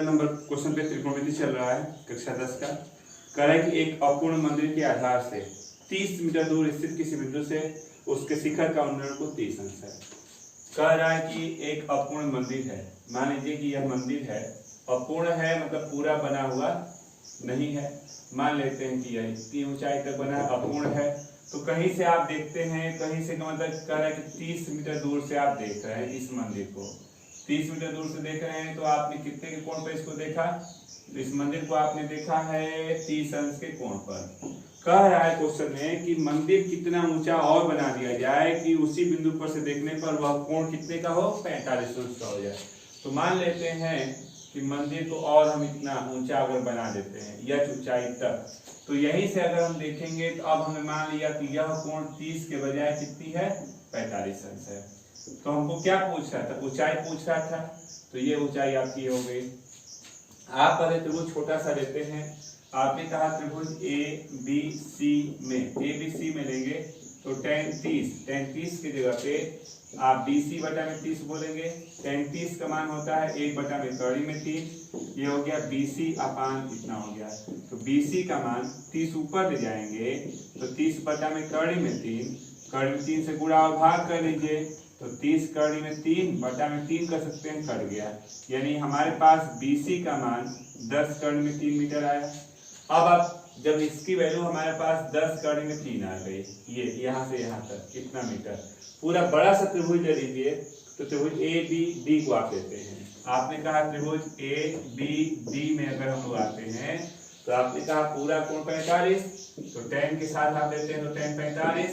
Number question पे त्रिकोणमिति चल रहा है कक्षा 10 का। कह रहा है कि एक अपूर्ण मंदिर के आधार से 30 मीटर दूर स्थित किसी बिंदु से उसके शिखर का उन्नयन को 30 अंश है। कह रहा है कि एक अपूर्ण मंदिर है, मान लीजिए कि यह मंदिर है, अपूर्ण है मतलब पूरा बना हुआ नहीं है। मान लेते हैं कि यह इतनी ऊंचाई तक बना है, अपूर्ण है। तो कहीं से आप देखते हैं, कहीं से का मतलब कह रहा है कि 30 मीटर दूर से आप देख रहे हैं इस मंदिर को, 30 मीटर दूर से देख रहे हैं। तो आपने कितने के कोण पर इसको देखा? तो इस मंदिर को आपने देखा है 30 अंश के कोण पर। कह रहा है क्वेश्चन में कि मंदिर कितना ऊंचा और बना दिया जाए कि उसी बिंदु पर से देखने पर वह कोण कितने का हो, 45 अंश का हो जाए। तो मान लेते हैं कि मंदिर को और हम इतना ऊंचा अगर बना देते हैं यह ऊंचाई तक, तो यहीं से अगर हम देखेंगे तो अब हमें मान लिया कि यह कोण 30 के बजाय कितनी है, 45 अंश है। तो हमको क्या पूछ रहा था? ऊंचाई पूछ रहा था। तो ये ऊंचाई आपकी हो गई। आप पहले त्रिभुज छोटा सा लेते हैं। आपने कहा त्रिभुज ए बी सी में लेंगे तो tan 30 की जगह पे आप BC बटा में 30 बोलेंगे। tan 30 का मान होता है 1 बटा में कड़ी में 3, ये हो गया BC अपान इतना हो गया। तो BC का मान 30 ऊपर ले जाएंगे तो 30 बटा में कड़ी में 3, कड़ी में 3 से गुणा और भाग कर लीजिए तो 30 कड़ी में 3 बटा में 3 कर सकते हैं, कट गया। यानी हमारे पास BC का मान 10 कड़ी में 3 मीटर आया। अब जब इसकी वैल्यू हमारे पास 10 कड़ी में 3 आ गई, ये यहाँ से यहाँ तक कितना मीटर, पूरा बड़ा सा त्रिभुज ले लीजिए। तो त्रिभुज ए बी डी को आप लेते हैं। आपने कहा त्रिभुज ए बी डी में अगर हम लोग आते हैं तो आपने कहा पूरा कोण 45, तो tan के साथ आप लेते हैं तो tan 45,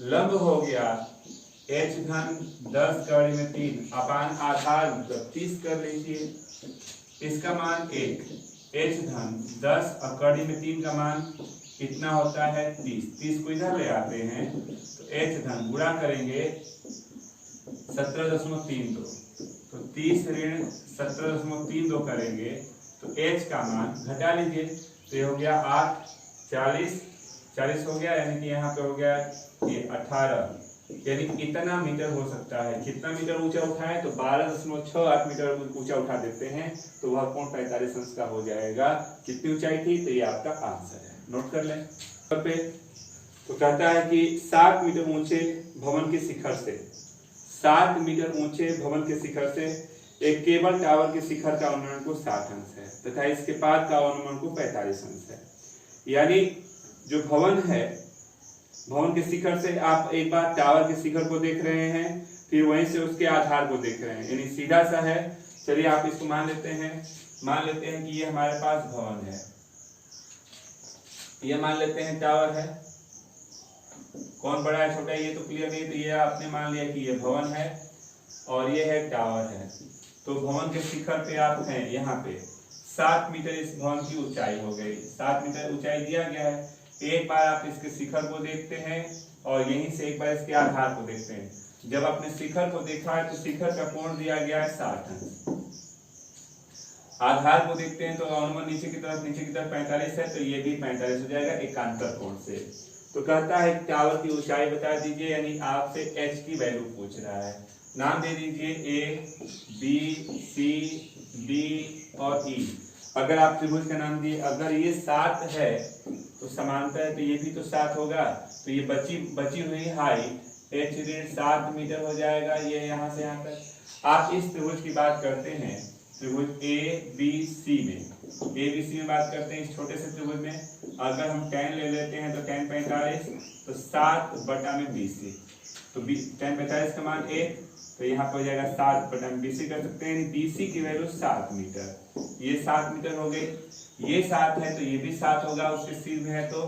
लंब हो गया h धन 10 कड़ी में 3 अपान आधार मतलब 30 कर लीजिए। इसका मान 1, h धन 10 और कड़ी में 3 का मान कितना होता है 30 को इधर ले आते हैं तो h धन गुणा करेंगे 17.32, तो 30 ऋण 17.32 करेंगे तो h का मान घटा लीजिए तो ये हो गया 8, 40 हो गया, यानी कि यहाँ पे हो गया ये 18, यानी इतना मीटर हो सकता है। कितना मीटर ऊंचा उठाएं तो 12.68 मीटर ऊंचा उठा देते हैं तो वह कोण 45 अंश का हो जाएगा। कितनी ऊंचाई थी? तो ये आपका आंसर है, नोट कर लें। पे तो कहता है कि 7 मीटर ऊंचे भवन के शिखर से, 7 मीटर ऊंचे भवन के शिखर से एक केबल टावर के शिखर का अनुमान को 60 अंश है तथा इसके पाद का अनुमान को 45 अंश है। यानी जो भवन है, भवन के शिखर से आप एक बार टावर के शिखर को देख रहे हैं, फिर वहीं से उसके आधार को देख रहे हैं, यानी सीधा सा है। चलिए आप इसको मान लेते हैं कि ये हमारे पास भवन है, ये मान लेते हैं टावर है। कौन बड़ा है छोटा है ये तो क्लियर नहीं, तो ये आपने मान लिया कि ये भवन है और ये है टावर है। तो भवन के शिखर पे आप हैं, यहाँ पे 7 मीटर इस भवन की ऊंचाई हो गई, 7 मीटर ऊंचाई दिया गया है। एक बार आप इसके शिखर को देखते हैं और यहीं से एक बार इसके आधार को देखते हैं। जब आपने शिखर को देखा है तो शिखर का कोण दिया गया है 60 अंश। आधार को देखते हैं तो अनुमान नीचे की तरफ 45 है, तो ये भी 45 हो जाएगा एकांतर कोण से। तो कहता है टावर की ऊंचाई बता दीजिए, यानी आपसे h की वैल्यू पूछ रहा है। नाम दे दीजिए A B C D और E। अगर आप त्रिभुज का नाम दिए, अगर ये 7 है तो समांतर है तो ये भी तो 7 होगा, तो ये बची हुई हाइट h ऋण 7 मीटर हो जाएगा, ये यहाँ से यहाँ तक। आप इस त्रिभुज की बात करते हैं, त्रिभुज ABC में बात करते हैं, इस छोटे से त्रिभुज में अगर हम tan ले लेते हैं तो tan 45, तो 7 बटा में BC, तो tan 45 का मान 1, तो यहाँ पर हो जाएगा 7 बटा में BC कर सकते हैं। BC की वैल्यू 7 मीटर, ये 7 मीटर हो गई, ये 7 है तो ये भी 7 होगा, उसके सिर में है। तो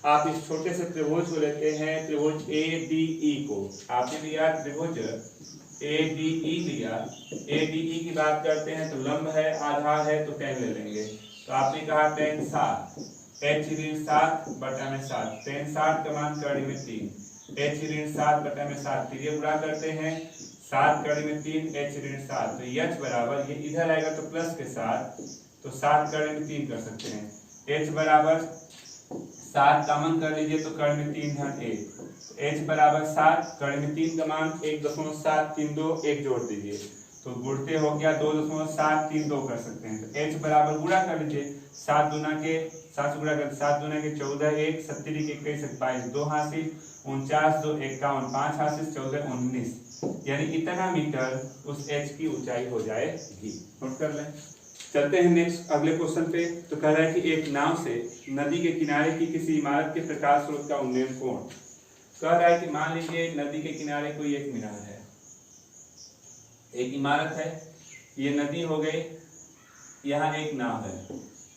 आप इस छोटे से त्रिभुज को लेते हैं, त्रिभुज ADE को आपने लिया, त्रिभुज ADE लिया। ADE की बात करते हैं तो लंब है, आधार है तो tan ले लेंगे। तो आपने कहा tan 7, h ऋण 7 बटा में 7, tan 7 का मान कड़ी में 3, h ऋण 7 बटा में 7, फिर ये गुणा करते हैं 7 कड़ी में 3 h ऋण 7, तो h बराबर ये इधर आएगा तो प्लस के साथ, तो 7 कड़ी में 3 कर सकते हैं। h बराबर 7 कॉमन कर लीजिए तो कड़ी में 3 धन 1, h बराबर 7, कड़ी में 3 का मान 1.732 1 जोड़ दीजिए तो गुणते हो गया 2.732 कर सकते हैं। तो h बराबर गुणा कर लीजिए, 7 से गुणा कर 7 दूना के 14, 1 70 के 21 22, 2 हासिल 49 2 51, 5 हासिल 14 19, यानी इतना मीटर उस h की ऊंचाई हो जाएगी। नोट कर लें। चलते हैं नेक्स्ट अगले क्वेश्चन पे। तो कह रहा है कि एक नाव से नदी के किनारे की किसी इमारत के प्रकाश स्रोत का उन्नयन कोण। कह रहा है कि मान लीजिए नदी के किनारे कोई एक मीनार है, एक इमारत है, ये नदी हो गई, यहाँ एक नाव है,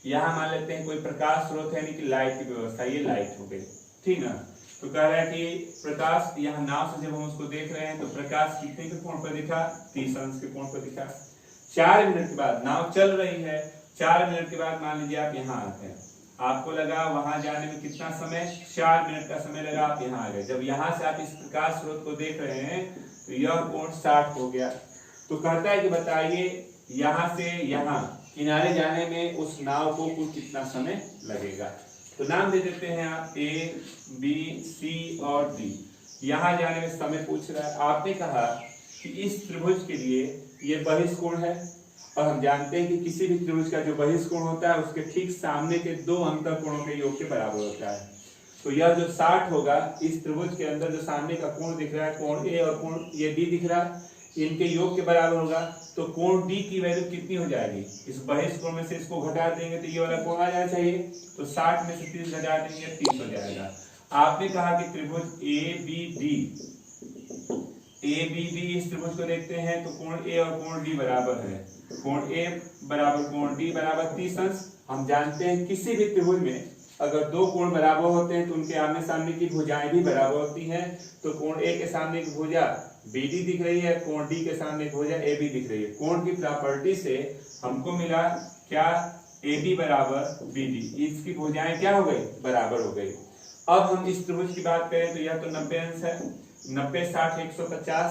यहाँ मान लेते हैं कोई प्रकाश स्रोत है, यानी कि लाइट की व्यवस्था, ये लाइट हो गई, ठीक ना। तो कह रहा है कि प्रकाश यहाँ नाव से जब हम उसको देख रहे हैं तो प्रकाश कितने के कोण पर दिखा, 30 अंश के कोण पर दिखा। 4 मिनट के बाद नाव चल रही है, 4 मिनट के बाद मान लीजिए आप यहाँ आते हैं, आपको लगा वहां जाने में कितना समय, 4 मिनट का समय लगा, आप यहाँ आ गए। जब यहाँ से आप इस प्रकाश स्रोत को देख रहे हैं तो यह कोण 60 हो गया। तो कहता है कि बताइए यहाँ से यहाँ किनारे जाने में उस नाव को कुल कितना समय लगेगा। तो नाम दे देते हैं आप A, B, C और D। यहाँ जाने में समय पूछ रहा है। आपने कहा कि इस त्रिभुज के लिए ये बहिष्कोण है, और हम जानते हैं कि किसी भी त्रिभुज का जो बहिष्कोण होता है उसके ठीक सामने के दो अंतःकोणों के योग के बराबर होता है। तो यह जो 60 होगा, इस त्रिभुज के अंदर जो सामने का कोण दिख रहा है, कोण A और कोण ये D दिख रहा है, इनके योग के बराबर होगा। तो कोण D की वैल्यू कितनी हो जाएगी, इस बहिष्कोण में से इसको घटा देंगे तो ये वाला कोण आ जाना चाहिए। तो 60 में से 30 घटा देंगे 30 हो जाएगा। आपने कहा कि त्रिभुज ABD इस त्रिभुज को देखते हैं तो कोण A और कोण D बराबर है। कोण A बराबर कोण D बराबर 30 अंश। हम जानते हैं किसी भी त्रिभुज में अगर दो कोण बराबर होते हैं तो उनके आमने सामने की भुजाएं भी बराबर होती हैं। तो कोण A के सामने एक भुजा BD दिख रही है, कोण D के सामने एक भुजा AB दिख रही है। कोण की प्रॉपर्टी से हमको मिला क्या, AB बराबर BD, इसकी भुजाएं क्या हो गई, बराबर हो गई। अब हम इस त्रिभुज की बात करें तो यह तो 90 अंश है, 90 60 150।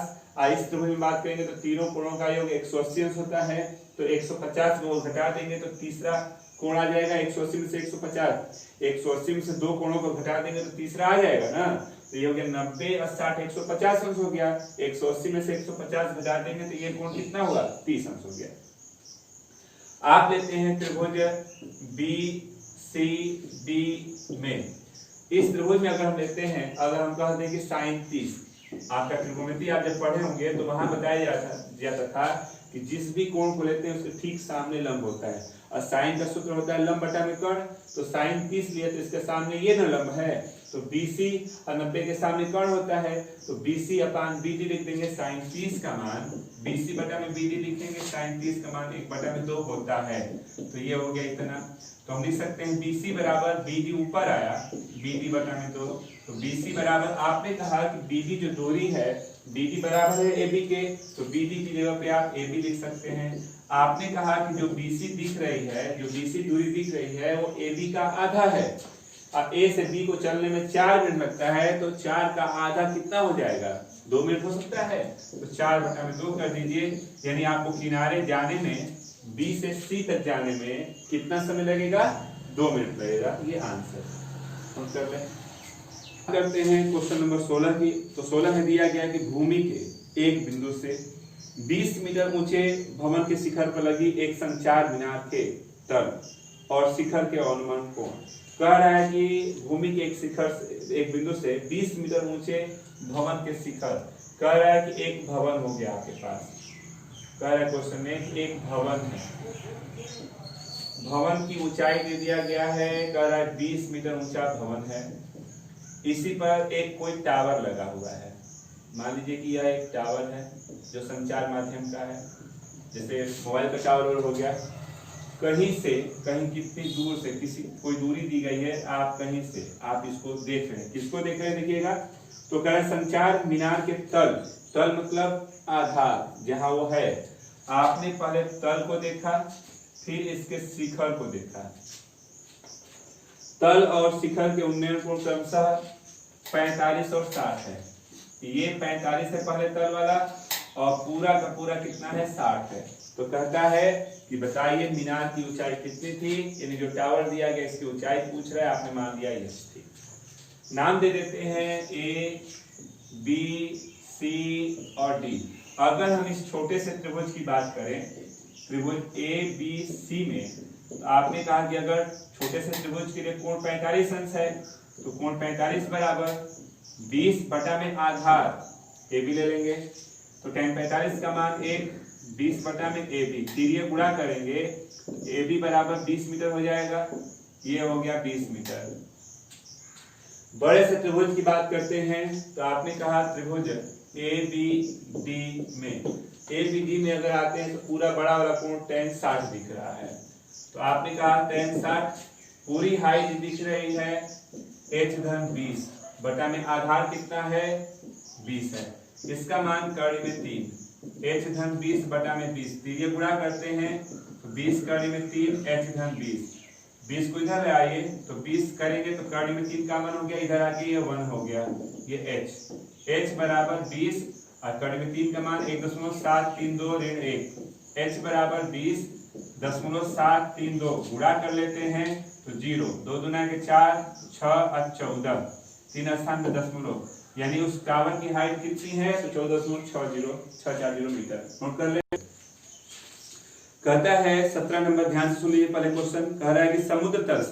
इस त्रिभुज में बात करेंगे तो तीनों कोणों का योग 180 अंश होता है। तो 150 को घटा देंगे तो तीसरा कोण आ जाएगा। 180 में से 150, 180 में से दो कोणों को घटा देंगे तो तीसरा आ जाएगा ना। तो ये हो गया 90 और 60 150 अंश हो गया। 180 में से 150 घटा देंगे तो ये कोण कितना हुआ, 30 अंश हो गया। आप लेते हैं त्रिभुज BCD में, इस त्रिभुज में अगर हम लेते हैं, अगर हम कहते हैं कि sin 30, आपका त्रिकोणमिति आप जब पढ़े होंगे तो वहां बताया जाता था कि जिस भी कोण को लेते हैं उसके ठीक सामने लंब होता है, और साइन का सूत्र होता है लंब बटा में कर्ण। तो sin 30 लिए तो इसके सामने ये ना लंब है, तो BC और 90 के सामने कर्ण होता है, तो BC अपान BD लिख देंगे। sin 30 का मान BC बटा में BD लिखेंगे, sin 30 का मान 1 बटा में 2 होता है। तो ये हो गया इतना। तो हम लिख सकते हैं BC बराबर BD ऊपर आया, BD बटा में 2। तो BC बराबर, आपने कहा कि BD जो दूरी है BD बराबर है AB के, तो BD की जगह पे आप AB लिख सकते हैं। आपने कहा कि जो BC दिख रही है, जो BC दूरी दिख रही है वो AB का आधा है। अब A से B को चलने में 4 मिनट लगता है, तो 4 का आधा कितना हो जाएगा, 2 मिनट हो सकता है। तो 4 बटा में 2 कर दीजिए, यानी आपको किनारे जाने में, B से C तक जाने में कितना समय लगेगा, 2 मिनट लगेगा। ये आंसर हम कर लें। करते हैं क्वेश्चन नंबर 16 की। तो 16 में दिया गया कि भूमि के एक बिंदु से 20 मीटर ऊंचे भवन के शिखर पर लगी एक संचार मीनार के तल और शिखर के अनुमान कोण। कह रहा है कि भूमि के एक बिंदु से 20 मीटर ऊंचे भवन के शिखर, कह रहा है कि एक भवन हो गया आपके पास। कह रहा है क्वेश्चन में एक भवन है, भवन की ऊंचाई दे दिया गया है, कह रहा है 20 मीटर ऊंचा भवन है। इसी पर एक कोई टावर लगा हुआ है। मान लीजिए कि यह एक टावर है जो संचार माध्यम का है, जैसे मोबाइल का टावर हो गया। कहीं से कहीं कितनी दूर से किसी कोई दूरी दी गई है, आप कहीं से आप इसको देख रहे हैं। किसको देख रहे हैं देखिएगा। तो कह रहे हैं संचार मीनार के तल मतलब आधार जहां वो है। आपने पहले तल को देखा, फिर इसके शिखर को देखा। तल और शिखर के उन्नयन कोण क्रमशः 45 और 60 है। ये 45 है पहले तल वाला, और पूरा का पूरा कितना है, 60 है। तो कहता है कि बताइए मीनार की ऊंचाई कितनी थी, यानी जो टावर दिया गया इसकी ऊंचाई पूछ रहा है, आपने मान दिया ये थी। नाम दे देते हैं A, B, C और D। अगर हम इस छोटे से त्रिभुज की बात करें, त्रिभुज ए बी सी में, तो आपने कहा कि अगर छोटे से त्रिभुज के लिए कोण 45 अंश है, तो कोण 45 बराबर 20 बटा में आधार ए बी ले लेंगे, तो tan 45 का मान 1, 20 बटा में ए बी, तिर्यक गुणा करेंगे, ए बी बराबर 20 मीटर हो जाएगा, ये हो गया 20 मीटर। बड़े से त्रिभुज की बात करते हैं, तो आपने कहा त्रिभुज ए बी डी में, ए बी डी में अगर आते हैं तो पूरा बड़ा वाला कोण tan 60 दिख रहा है, तो आपने कहा tan 60 पूरी हाइट दिख रही है h धन 20 बटा में आधार कितना है 20 है, इसका मान कड़ी में 3, h धन 20 बटा में 20, तिर्यक गुणा करते हैं तो 20 कड़ी में 3 h धन 20 को इधर ले आइए तो 20 करेंगे तो कड़ी में 3 का मान हो गया, इधर आके ये 1 हो गया, ये h बराबर 20 और कड़ी में 3 का मान 1.732 ऋण 1, h बराबर 20.732 गुणा कर लेते हैं तो 0, 2 दूना के 4, 6 और 14, 3 स्थान पे दशमलव, यानी उस टावर की हाइट कितनी है तो 14.640 मीटर। नोट कर ले। कहता है 17 नंबर, ध्यान से सुन लीजिए पहले क्वेश्चन। कह रहा है कि समुद्र तल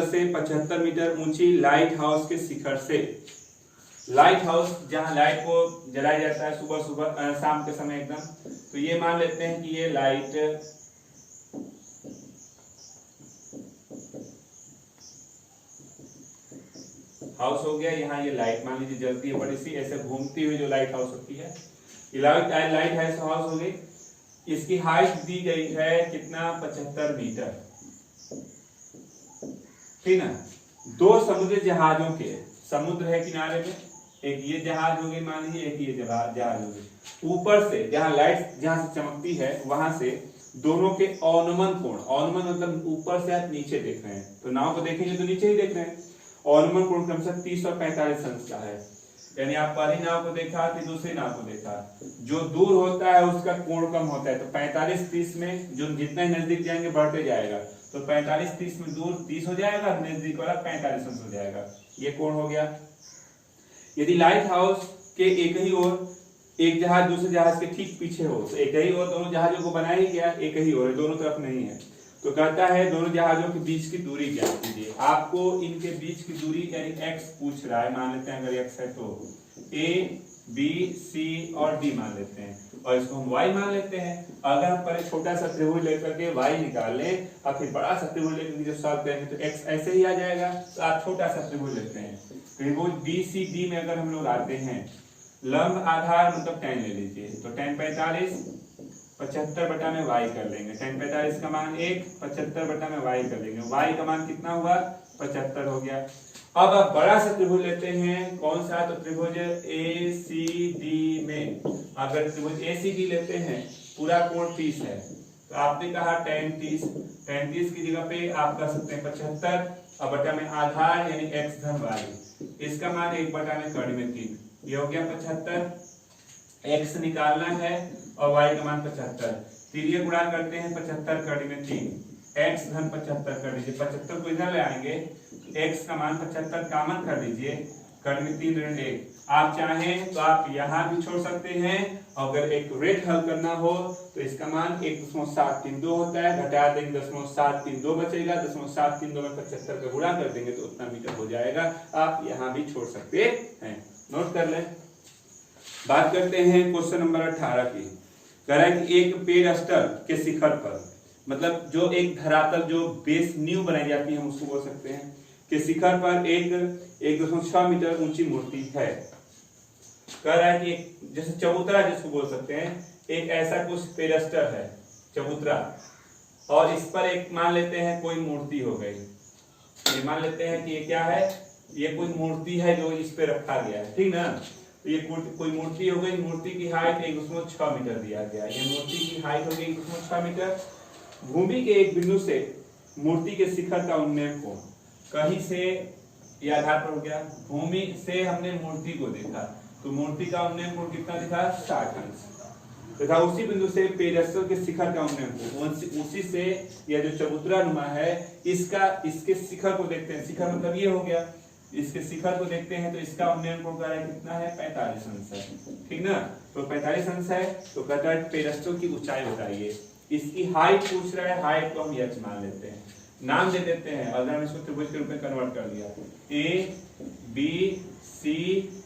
से 75 मीटर ऊंची लाइट हाउस के शिखर से, लाइट हाउस जहां लाइट को जलाया जाता है सुबह सुबह शाम के समय एकदम, तो ये मान लेते हैं कि ये लाइट हाउस हो गया, यहाँ ये लाइट मान लीजिए जलती है बड़ी सी, ऐसे घूमती हुई जो लाइट हाउस होती है, ये लाइट हाउस हो गई। इसकी हाइट दी गई है कितना 75 मीटर, ठीक ना। 2 समुद्री जहाजों के, समुद्र है किनारे में, एक ये जहाज हो गई मान लीजिए, एक ये जहाज हो गई, ऊपर से जहां लाइट जहां से चमकती है वहां से दोनों के अनुमान कोण, अनुमान मतलब ऊपर से आप नीचे देख रहे हैं, तो नाव को देखेंगे तो नीचे ही देख रहे हैं, अनुमान कोण कम से कम 30 और 45 अंश का है, यानी आप पहली नाव को देखा फिर दूसरी नाव को देखा, जो दूर होता है उसका कोण कम होता है, तो 45-30 में जो जितना नजदीक जाएंगे बढ़ते जाएगा, तो 45-30 में दूर 30 हो जाएगा, नजदीक वाला 45 अंश हो जाएगा, ये कोण हो गया। यदि लाइट हाउस के एक ही ओर एक जहाज दूसरे जहाज के ठीक पीछे हो, तो एक ही ओर दोनों जहाजों को बनाया ही गया, एक ही ओर, दोनों तरफ नहीं है, तो कहता है दोनों जहाजों के बीच की दूरी क्या कीजिए। आपको इनके बीच की दूरी यानी x पूछ रहा है, मान लेते हैं अगर x है तो a b c और d मान लेते हैं, और इसको हम y मान लेते हैं। अगर हम पहले छोटा सा त्रिभुज लेकर के y निकाल लें और फिर बड़ा सा त्रिभुज लेकर जब सॉल्व करेंगे तो x ऐसे ही आ जाएगा, तो आप छोटा सा त्रिभुज लेते हैं। त्रिभुज b c d में अगर हम लोग आते हैं, लंब आधार मतलब tan ले लीजिए, तो tan 45 75 बटा में y कर लेंगे, tan 45 का मान 1, 75 बटा में y कर लेंगे, y का मान कितना हुआ 75 हो गया। अब आप बड़ा सा त्रिभुज लेते हैं, कौन सा, तो त्रिभुज ACD में अगर त्रिभुज ACD लेते हैं पूरा कोण 30 है, तो आपने कहा tan 30 की जगह पे आप कर सकते हैं 75 और बटा में आधार यानी x धन y, इसका मान 1 बटा में कड़ी में 3, ये हो गया 75, x निकालना है और y का मान 75, तिर्यक गुणा करते हैं 75 कड़ी में 3, x धन 75 कर दीजिए, 75 को इधर ले आएंगे, x का मान 75 कामन कर दीजिए, कड़ी में 3 ऋण 1, आप चाहें तो आप यहाँ भी छोड़ सकते हैं, अगर एक रेट हल करना हो तो इसका मान 1.732 होता है, घटा देंगे 0.732 बचेगा, 0.732 में 75 का गुणा कर देंगे तो उतना मीटर हो जाएगा, आप यहाँ भी छोड़ सकते हैं। नोट कर लें। बात करते हैं क्वेश्चन नंबर 18 की। कह रहा है कि एक पेडस्टल के शिखर पर, मतलब जो एक धरातल जो बेस नींव बनाई जाती है हम उसको बोल सकते हैं, के शिखर पर एक 1.6 मीटर ऊंची मूर्ति है। कह रहा है कि जैसे चबूतरा जिसको बोल सकते हैं, एक ऐसा कुछ पेडस्टल है चबूतरा, और इस पर एक मान लेते हैं कोई मूर्ति हो गई, ये मान लेते हैं कि ये क्या है, ये कोई मूर्ति है जो इस पे रखा गया है, ठीक ना। तो ये कोई मूर्ति हो गई, मूर्ति की हाइट 1.6 मीटर दिया गया है, ये मूर्ति की हाइट हो गई 1.6 मीटर। भूमि के एक बिंदु से मूर्ति के शिखर का उन्नयन कोण, कहीं से ये आधार पर हो गया, भूमि से हमने मूर्ति को देखा तो मूर्ति का उन्नयन कोण कितना दिखा 60 अंश तथा उसी बिंदु से पेडस्टल के शिखर का उन्नयन कोण, उसी से यह जो चबूतरा नुमा है इसके शिखर को देखते हैं, शिखर मतलब ये हो गया, इसके शिखर को देखते हैं तो इसका उन्नयन कोण क्या है, कितना है 45 अंश है, ठीक ना। तो 45 अंश है तो कहता है पेड़स्तों की ऊंचाई बताइए। इसकी हाइट पूछ रहा है, हाइट को हम h मान लेते हैं, नाम दे देते हैं। अगर हम इसको त्रिभुज के रूप में कन्वर्ट कर दिया, A B C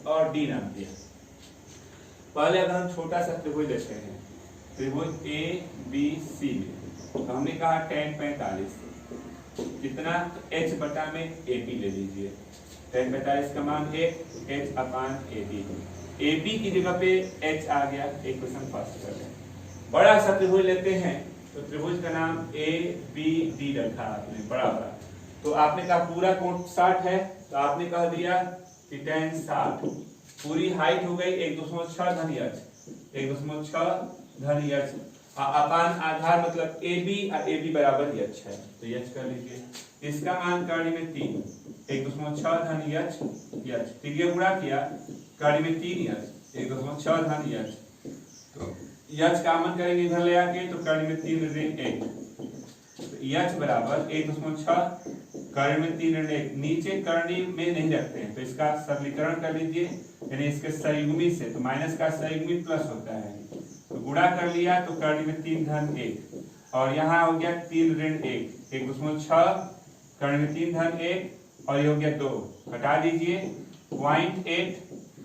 और D नाम दिया। पहले अगर हम छोटा सा त्रिभुज लेते हैं, त्रिभुज A B C में, तो हमने कहा tan 45 कितना, h बटा में AP ले लीजिए। tan 45 का मान 1, h अपान AB। AB की जगह पे h आ गया, इक्वेशन फर्स्ट कर लें। बड़ा सा त्रिभुज लेते हैं तो त्रिभुज का नाम ABD रखा आपने, बड़ा बड़ा। तो आपने कहा पूरा कोण 60 है, तो आपने कह दिया कि tan 60, पूरी हाइट हो गई 1.6 धन h, 1.6 धन h, अपान आधार मतलब AB और AB बराबर h है, तो h कर लीजिए। इसका मान करने में 3, 1.6 धन h, ठीक है, गुणा किया करने में 3h, 1.6 धन h, तो h का मान करेंगे इधर ले आके, तो करने में 3 ऋण 1, तो h बराबर 1.6 करने में 3 ऋण 1, नीचे करनी में नहीं रखते हैं, तो इसका सरलीकरण कर लीजिए, यानी इसके संयुग्मी से, तो माइनस का संयुग्मी प्लस होता है, तो गुणा कर लिया तो करने में 3 धन 1, और यहाँ हो गया 3 ऋण 1, 1.6 करने में 3 धन 1, और ये हो गया 2, घटा दीजिए 0.8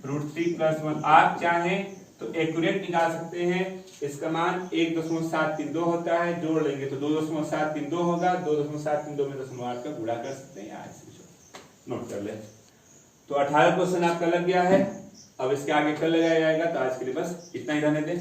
√3 + 1। आप चाहें तो एक्यूरेट निकाल सकते हैं, इसका मान 1.732 होता है, जोड़ लेंगे तो 2.732 होगा, 2.732 में 0.8 का गुणा कर सकते हैं, नोट कर ले। तो 18 क्वेश्चन आपका लग गया है। अब इसके आगे कल लगाया जाएगा, तो आज के लिए बस इतना ही रहने दें।